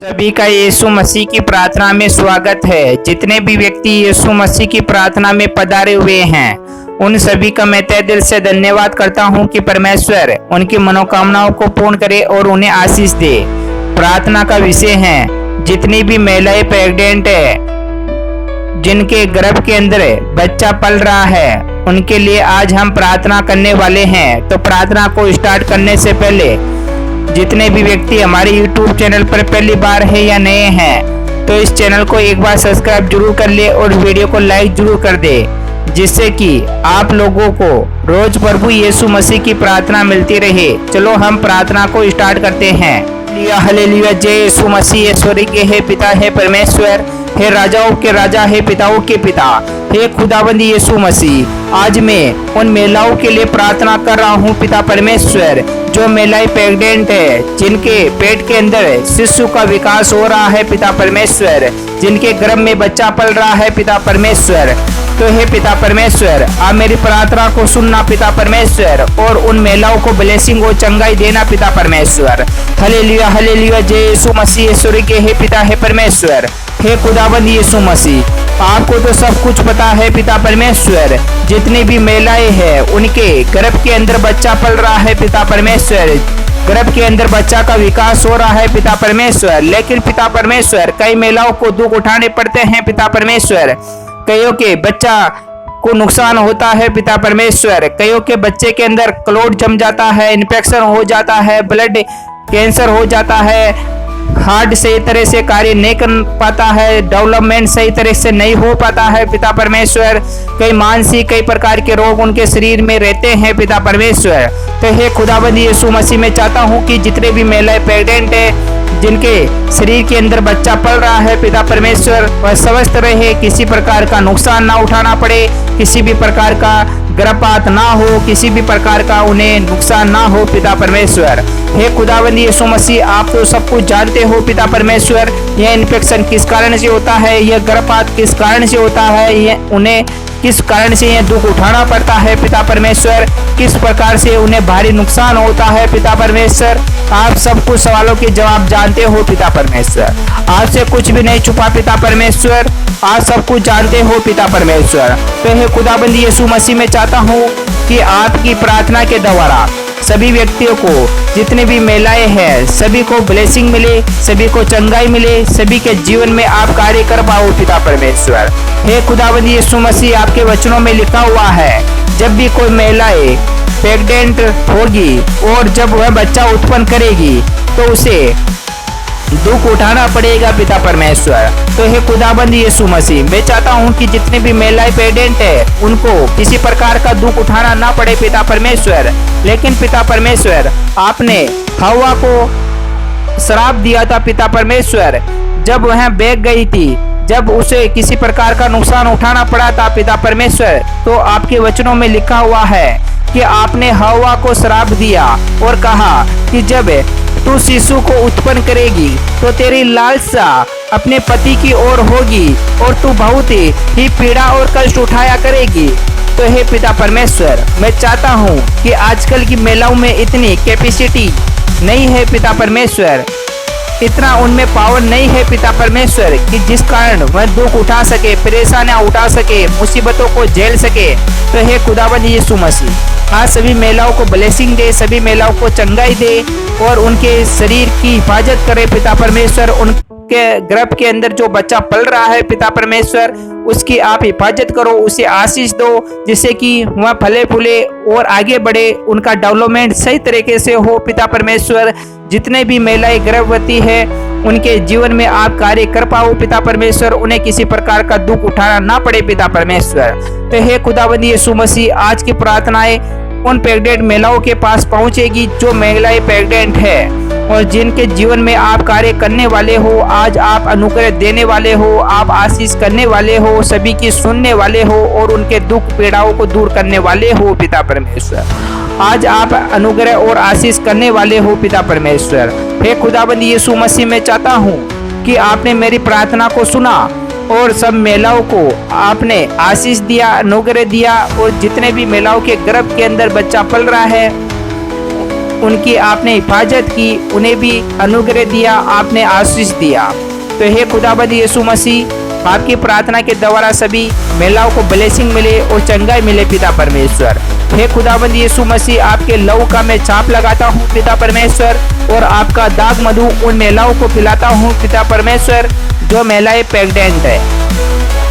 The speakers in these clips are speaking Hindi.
सभी का यीशु मसीह की प्रार्थना में स्वागत है। जितने भी व्यक्ति यीशु मसीह की प्रार्थना में पधारे हुए हैं उन सभी का मैं तहे दिल से धन्यवाद करता हूं कि परमेश्वर उनकी मनोकामनाओं को पूर्ण करे और उन्हें आशीष दे। प्रार्थना का विषय है जितनी भी महिलाएं प्रेग्नेंट है, जिनके गर्भ के अंदर बच्चा पल रहा है, उनके लिए आज हम प्रार्थना करने वाले हैं। तो प्रार्थना को स्टार्ट करने से पहले जितने भी व्यक्ति हमारे YouTube चैनल पर पहली बार है या नए हैं तो इस चैनल को एक बार सब्सक्राइब जरूर कर ले और वीडियो को लाइक जरूर कर दे, जिससे कि आप लोगों को रोज प्रभु यीशु मसीह की प्रार्थना मिलती रहे। चलो हम प्रार्थना को स्टार्ट करते हैं। हालेलुया। जय यीशु मसीह। ईश्वरी के हे पिता, हे परमेश्वर, हे राजाओं के राजा, हे पिताओं के पिता, हे खुदाबंद यीशु मसीह, आज मैं उन महिलाओं के लिए प्रार्थना कर रहा हूँ पिता परमेश्वर, जो महिलाएं प्रेग्नेंट है, जिनके पेट के अंदर शिशु का विकास हो रहा है पिता परमेश्वर, जिनके गर्भ में बच्चा पल रहा है पिता परमेश्वर। तो हे पिता परमेश्वर, आप मेरी प्रार्थना को सुनना पिता परमेश्वर और उन महिलाओं को ब्लेसिंग और चंगाई देना पिता परमेश्वर। Hallelujah hallelujah. जय यीशु मसीह। ईश्वरी के हे पिता, हे परमेश्वर, हे खुदाबंद यीशु मसीह, आपको तो सब कुछ पता है पिता परमेश्वर। जितनी भी महिलाएं हैं उनके गर्भ के अंदर बच्चा पल रहा है पिता परमेश्वर, गर्भ के अंदर बच्चा का विकास हो रहा है पिता परमेश्वर। लेकिन पिता परमेश्वर, कई महिलाओं को दुख उठाने पड़ते हैं पिता परमेश्वर। कईयों के बच्चा को नुकसान होता है पिता परमेश्वर। कईयों के बच्चे के अंदर क्लोट जम जाता है, इन्फेक्शन हो जाता है, ब्लड कैंसर हो जाता है, हार्ट सही तरह से कार्य नहीं कर पाता है, डेवलपमेंट सही तरह से नहीं हो पाता है पिता परमेश्वर। कई मानसिक कई प्रकार के रोग उनके शरीर में रहते हैं पिता परमेश्वर। तो हे खुदाबंद यीशु मसीह, मैं चाहता हूँ कि जितने भी महिलाएं प्रेग्नेंट है, जिनके शरीर के अंदर बच्चा पल रहा है पिता परमेश्वर, वह स्वस्थ रहे, किसी प्रकार का नुकसान ना उठाना पड़े, किसी भी प्रकार का गर्भपात ना हो, किसी भी प्रकार का उन्हें नुकसान ना हो पिता परमेश्वर। हे खुदावंद यीशु मसीह, आप तो सब कुछ जानते हो पिता परमेश्वर। यह इन्फेक्शन किस कारण से होता है, यह गर्भपात किस कारण से होता है, यह उन्हें किस कारण से यह दुख उठाना पड़ता है पिता परमेश्वर, किस प्रकार से उन्हें भारी नुकसान होता है पिता परमेश्वर। आप सब कुछ सवालों के जवाब जानते हो पिता परमेश्वर। आपसे कुछ भी नहीं छुपा पिता परमेश्वर, आप सब कुछ जानते हो पिता परमेश्वर। तो हे खुदाबंद यीशु मसीह, मैं चाहता हूँ कि आपकी प्रार्थना के द्वारा सभी व्यक्तियों को, जितने भी महिलाएं हैं, सभी को ब्लेसिंग मिले, सभी को चंगाई मिले, सभी के जीवन में आप कार्य कर पाओ पिता परमेश्वर। हे खुदावंद यीशु मसीह, आपके वचनों में लिखा हुआ है, जब भी कोई महिलाएं प्रेग्नेंट होगी और जब वह बच्चा उत्पन्न करेगी तो उसे दुख उठाना पड़ेगा पिता परमेश्वर। तो हे खुदाबंद यीशु मसीह, मैं चाहता हूँ कि जितने भी महिलाएं प्रेग्नेंट है उनको किसी प्रकार का दुख उठाना ना पड़े पिता परमेश्वर। लेकिन पिता परमेश्वर, आपने हव्वा को श्राप दिया था पिता परमेश्वर, जब वह बैग गई थी, जब उसे किसी प्रकार का नुकसान उठाना पड़ा था पिता परमेश्वर। तो आपके वचनों में लिखा हुआ है कि आपने हव्वा को श्राप दिया और कहा कि जब तू शिशु को उत्पन्न करेगी तो तेरी लालसा अपने पति की ओर होगी और तू बहुत ही पीड़ा और कष्ट उठाया करेगी। तो हे पिता परमेश्वर, मैं चाहता हूँ कि आजकल की महिलाओं में इतनी कैपेसिटी नहीं है पिता परमेश्वर, इतना उनमें पावर नहीं है पिता परमेश्वर कि जिस कारण वह दुख उठा सके, परेशानियां उठा सके, मुसीबतों को झेल सके। तो हे खुदावंद यीशु मसीह, आज सभी महिलाओं को ब्लेसिंग दे, सभी महिलाओं को चंगाई दे और उनके शरीर की हिफाजत करे पिता परमेश्वर। उनके गर्भ के अंदर जो बच्चा पल रहा है पिता परमेश्वर, उसकी आप हिफाजत करो, उसे आशीष दो, जिससे कि वह फले फूले और आगे बढ़े, उनका डेवलपमेंट सही तरीके से हो पिता परमेश्वर। जितने भी महिलाएं गर्भवती है उनके जीवन में आप कार्य कर पाओ पिता परमेश्वर, उन्हें किसी प्रकार का दुख उठाना ना पड़े पिता परमेश्वर। तो हे खुदावंद यीशु मसीह, आज की प्रार्थनाएं उन प्रेग्नेंट महिलाओं के पास पहुंचेगी जो महिलाएं प्रेग्नेंट है और जिनके जीवन में आप कार्य करने वाले हो। आज आप अनुग्रह देने वाले हो, आप आशीष करने वाले हो, सभी की सुनने वाले हो और उनके दुख पीड़ाओं को दूर करने वाले हो पिता परमेश्वर। आज आप अनुग्रह और आशीष करने वाले हो पिता परमेश्वर। हे खुदाबंद यीशु मसीह, मैं चाहता हूँ कि आपने मेरी प्रार्थना को सुना और सब महिलाओं को आपने आशीष दिया, अनुग्रह दिया और जितने भी महिलाओं के गर्भ के अंदर बच्चा पल रहा है उनकी आपने हिफाजत की, उन्हें भी अनुग्रह दिया, आपने आशीष दिया। तो हे खुदाबंद यीशु मसीह, आपकी प्रार्थना के द्वारा सभी महिलाओं को ब्लेसिंग मिले और चंगाई मिले पिता परमेश्वर। हे खुदाबंद यीशु मसीह, आपके लहू का मैं छाप लगाता हूँ पिता परमेश्वर, और आपका दाग मधु उन महिलाओं को पिलाता हूँ पिता परमेश्वर जो महिलाएं प्रेग्नेंट है,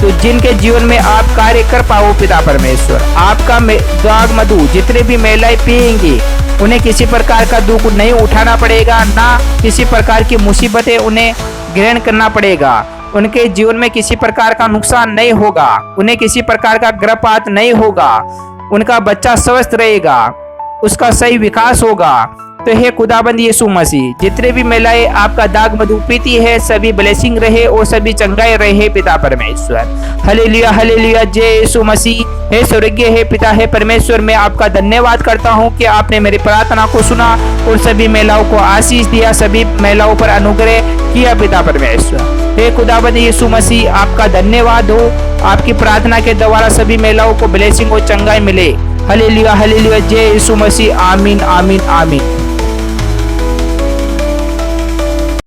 तो जिनके जीवन में आप कार्य कर पाओ पिता परमेश्वर। आपका दाग मधु जितने भी महिलाएं पिएंगी उन्हें किसी प्रकार का दुख नहीं उठाना पड़ेगा, ना किसी प्रकार की मुसीबतें उन्हें ग्रहण करना पड़ेगा। उनके जीवन में किसी प्रकार का नुकसान नहीं होगा, उन्हें किसी प्रकार का गर्भपात नहीं होगा, उनका बच्चा स्वस्थ रहेगा, उसका सही विकास होगा। तो हे खुदाबंद यीशु मसीह, जितने भी महिलाएं आपका दाग मधु पीती है सभी ब्लेसिंग रहे और सभी चंगाई रहे पिता परमेश्वर। हालेलुया हालेलुया, जय यीशु मसीह। हे स्वर्गीय हे पिता हे परमेश्वर, मैं आपका धन्यवाद करता हूँ कि आपने मेरी प्रार्थना को सुना और सभी महिलाओं को आशीष दिया, सभी महिलाओं पर अनुग्रह किया पिता परमेश्वर। हे खुदाबंद यीशु मसीह, आपका धन्यवाद हो, आपकी प्रार्थना के द्वारा सभी महिलाओं को ब्लेसिंग और चंगाई मिले। हालेलुया हालेलुया, जय यीशु मसीह। आमीन आमीन आमीन।